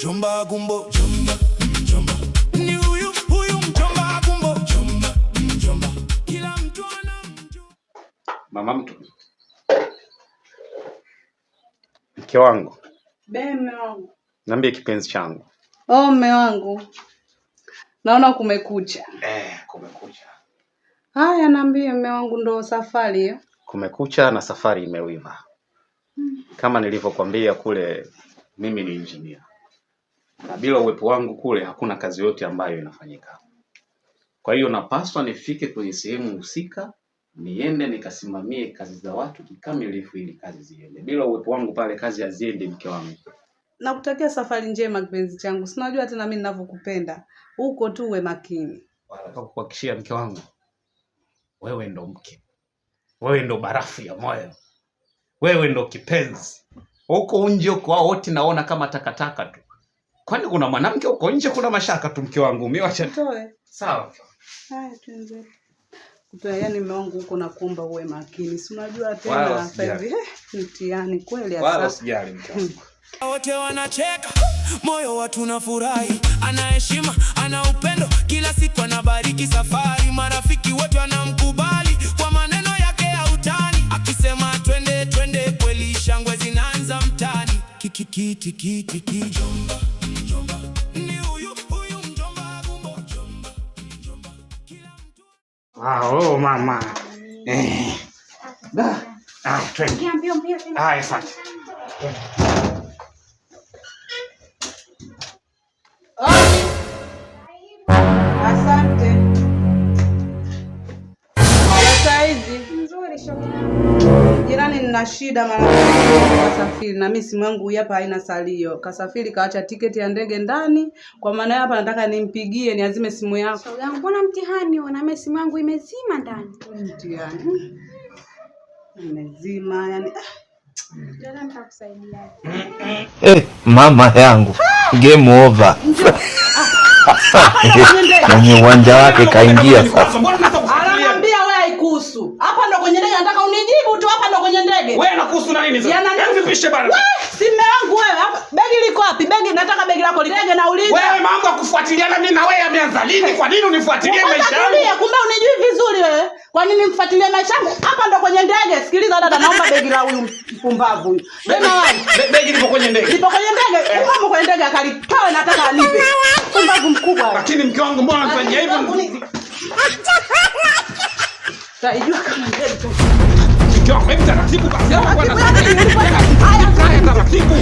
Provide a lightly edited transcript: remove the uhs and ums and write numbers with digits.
mjomba gumbo, mjomba. Ni huyu mjomba gumbo, mjomba. Kila mtu ana mjomba. Mama mtu. Mke wangu. Mume wangu. Niambie kipenzi changu. Oh, mume wangu. Naona kumekucha. Kumekucha. Haya, niambie mume wangu, ndo safari hiyo? Kumekucha na safari imewiva. Kama nilivyokuambia kule, mimi ni engineer. Na bila uwepo wangu kule hakuna kazi yote ambayo inafanyika. Kwa hiyo napaswa nifike kwenye sehemu husika, niende nikasimamie kazi za watu kikamilifu ili kazi ziende. Bila uwepo wangu pale kazi haziende, mke wangu. Nakutakia safari njema kipenzi changu. Si unajua tena mimi ninavyokupenda. Huko tu uwe makini. Nataka kukuhakikishia mke wangu, wewe ndo mke. Wewe ndo barafu ya moyo. Wewe ndo kipenzi. Huko nje huko wote naona kama takataka tu. Kwani kuna mwanamke huko nje kuna mashaka tu mke wangu. Mimi acha toe. Sawa. Haya tuanze. Kutoa yani mume wangu huko na kuomba uwe makini. Si unajua tena sasa hivi mtihani kweli hasa. Wala usijali mke wangu. Wote wanacheka, moyo watu nafurahi. Ana heshima, ana upendo, kila siku anabariki safari. Marafiki wote wanamkubali kwa maneno yake ya utani. Akisema twende twende, kweli shangwe zinaanza mtani. Kiki mjomba. Ni huyu mjomba gumbo, mjomba. Kila mtu. Oh mama. Twende. Mbio. Asante. Asante. Saizi Nzuri shoga. jirani, nina shida mara kasafiri na mimi simu yangu hapa haina salio. Kasafiri kaacha tiketi ya ndege ndani. Kwa maana hapa nataka nimpigie niazime simu yako. Shoga, mbona mtihani una mimi simu yangu imezima ndani? Mtihani. Imezima yani. Jana nitakusaidia. Mama yangu. Game over. Kwenye uwanja wake kaingia sasa. Ananiambia wewe haikuhusu. Hapa ndo kwenye ndege, nataka unijibu tu, hapa ndo kwenye ndege. Wewe nakuhusu na nini sasa? Nipishe bana. Simu yangu wewe hapa. Begi liko wapi? Begi nataka begi lako litege na uliza. Wewe mambo ya kufuatiliana mimi na wewe yameanza lini? Kwa nini unifuatilie maisha yangu? Kumbe unijui vizuri wewe. Kwa nini mfuatilie maisha yangu? Hapa ndo kwenye ndege. Sikiliza dada, naomba begi la huyu mpumbavu huyu. Sema wapi? Begi lipo kwenye ndege. Lipo kwenye ndege. Kama kwenye ndege akalitoa, nataka anipe. Mpumbavu mkubwa. Lakini mke wangu mbona unafanya hivyo? Taijua kama ndege tu. Mke wangu hebu taratibu basi. Haya taratibu.